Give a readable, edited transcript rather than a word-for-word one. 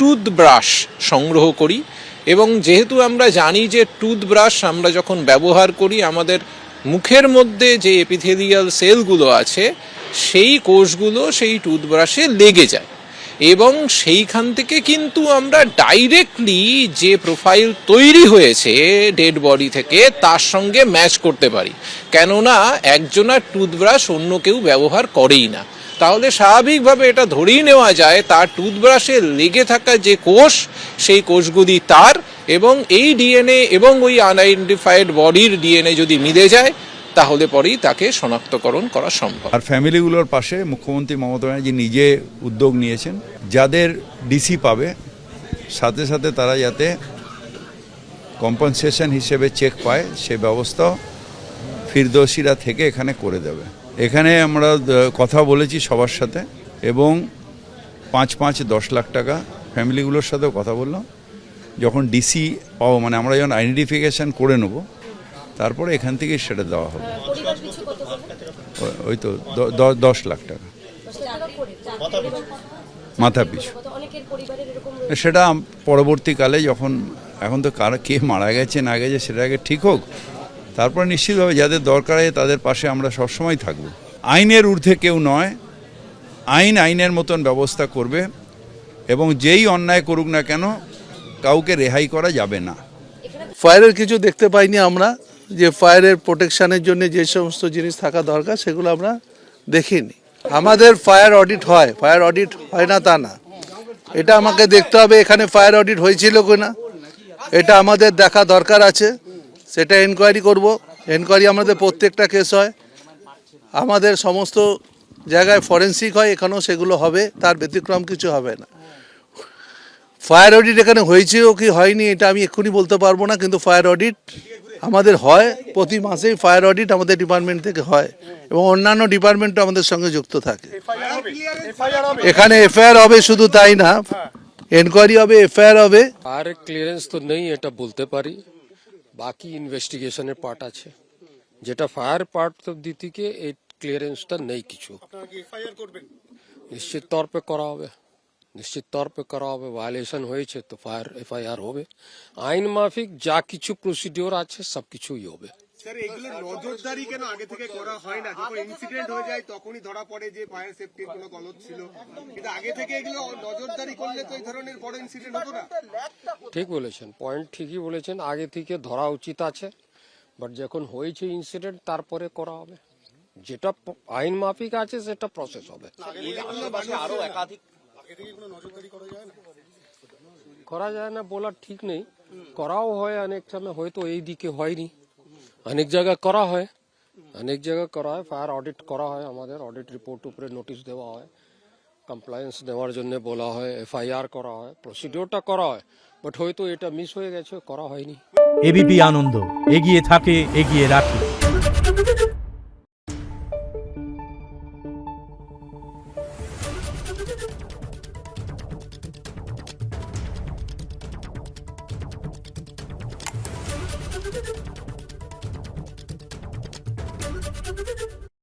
Toothbrush সংগ্রহ করি এবং যেহেতু আমরা জানি যে টুথব্রাশ আমরা যখন ব্যবহার করি আমাদের মুখের মধ্যে যে এপিথেলিয়াল সেলগুলো আছে সেই কোষগুলো সেই টুথব্রাশে লেগে যায় এবং সেইখান থেকে কিন্তু আমরা ডাইরেক্টলি যে প্রোফাইল তৈরি হয়েছে ডেড বডি থেকে তার সঙ্গে ম্যাচ করতে পারি, কেননা একজনের টুথব্রাশ অন্য কেউ ব্যবহার করেই না। তাহলে স্বাভাবিকভাবে এটা ধরেই নেওয়া যায় তার টুথব্রাশে লেগে থাকা যে কোষ সেই কোষগুলি তার, এবং এই ডিএনএ এবং ওই আনআইডেন্টিফাইড বডির ডিএনএ যদি মিলে যায় তাহলে পরেই তাকে শনাক্তকরণ করা সম্ভব। আর ফ্যামিলিগুলোর পাশে মুখ্যমন্ত্রী মমতা ব্যানার্জি নিজে উদ্যোগ নিয়েছেন, যাদের ডিসি পাবে সাথে সাথে তারা যাতে কম্পেনসেশন হিসেবে চেক পায় সে ব্যবস্থাও ফিরদৌসিরা থেকে এখানে করে দেবে। এখানে আমরা কথা বলেছি সবার সাথে এবং 5-10 লাখ টাকা ফ্যামিলিগুলোর সাথেও কথা বললাম। যখন ডিসি পাবো মানে আমরা যখন আইডেন্টিফিকেশান করে নেব তারপরে এখান থেকে সেটা দেওয়া হবে। ওই তো 10 লাখ টাকা মাথা পিছু। সেটা পরবর্তীকালে যখন, এখন তো কে মারা গেছে না গেছে সেটা আগে ঠিক হোক, তারপরে নিশ্চিতভাবে যাদের দরকার হয় তাদের পাশে আমরা সবসময় থাকব। আইনের ঊর্ধ্বে কেউ নয়, আইন আইনের মতন ব্যবস্থা করবে এবং যেই অন্যায় করুক না কেন কাউকে রেহাই করা যাবে না। ফায়ারের কিছু দেখতে পাইনি আমরা, যে ফায়ারের প্রোটেকশনের জন্য যে সমস্ত জিনিস থাকা দরকার সেগুলো আমরা দেখিনি। আমাদের ফায়ার অডিট হয়, ফায়ার অডিট হয় না তা না, এটা আমাকে দেখতে হবে এখানে ফায়ার অডিট হয়েছিল কিনা, এটা আমাদের দেখা দরকার আছে, সেটা এনকোয়ারি করব। এনকোয়ারি আমাদের প্রত্যেকটা কেস হয়, আমাদের সমস্ত জায়গায় ফরেন্সিক হয়, এখানেও সেগুলো হবে, তার ব্যতিক্রম কিছু হবে না। ফায়ার অডিট এখানে হয়েছেও কি হয়নি এটা আমি এক্ষুনি বলতে পারবো না, কিন্তু ফায়ার অডিট আমাদের হয়, প্রতি মাসেই ফায়ার অডিট আমাদের ডিপার্টমেন্ট থেকে হয় এবং অন্যান্য ডিপার্টমেন্টও আমাদের সঙ্গে যুক্ত থাকে। এখানে এফআইআর হবে, শুধু তাই না, এনকোয়ারি হবে, এফআইআর হবে। ফায়ার ক্লিয়ারেন্স তো নেই এটা বলতে পারি, বাকি ইনভেস্টিগেশনের পার্ট আছে, যেটা ফায়ার পার্ট অব্দি থেকে এই ক্লিয়ারেন্সটা নেই কিছু। নিশ্চিত তौर पे করা হবে, নিশ্চিত তौर पे করা হবে। ভায়োলেশন হয়েছে তো ফায়ার এফআইআর হবে, আইন মাফিক যা কিছু প্রসিডিওর আছে সব কিছুই হবে। স্যার এগুলো নজরদারি কেন আগে থেকে করা হয় না? যখন ইনসিডেন্ট হয়ে যায় তখনই ধরা পড়ে যে ফায়ার সেফটির কোনো গলদ ছিল, কিন্তু আগে থেকে এগুলো নজরদারি করলে তো এই ধরনের বড় ইনসিডেন্ট হতো না। ঠিক বলেছেন, পয়েন্ট ঠিকই বলেছেন, আগে থেকে ধরা উচিত আছে, বাট যখন হয়েছে ইনসিডেন্ট তারপরে করা হবে, যেটা আইন মাফিক আছে সেটা প্রসেস হবে। করা যায় না বলা ঠিক নেই, করাও হয় অনেক সময়, হয়তো এই দিকে হয়নি, অনেক জায়গায় করা হয়, অনেক জায়গায় করা হয়। ফায়ার অডিট করা হয়, আমাদের অডিট রিপোর্ট উপরে নোটিশ দেওয়া হয়, কমপ্লায়েন্স নেওয়ার জন্য বলা হয়, এফআইআর করা হয়, প্রসিডিওরটা করা হয়, বাট হয়তো এটা মিস হয়ে গেছে, করা হয়নি। এবিপি আনন্দ এগিয়ে থাকে, এগিয়ে রাখে।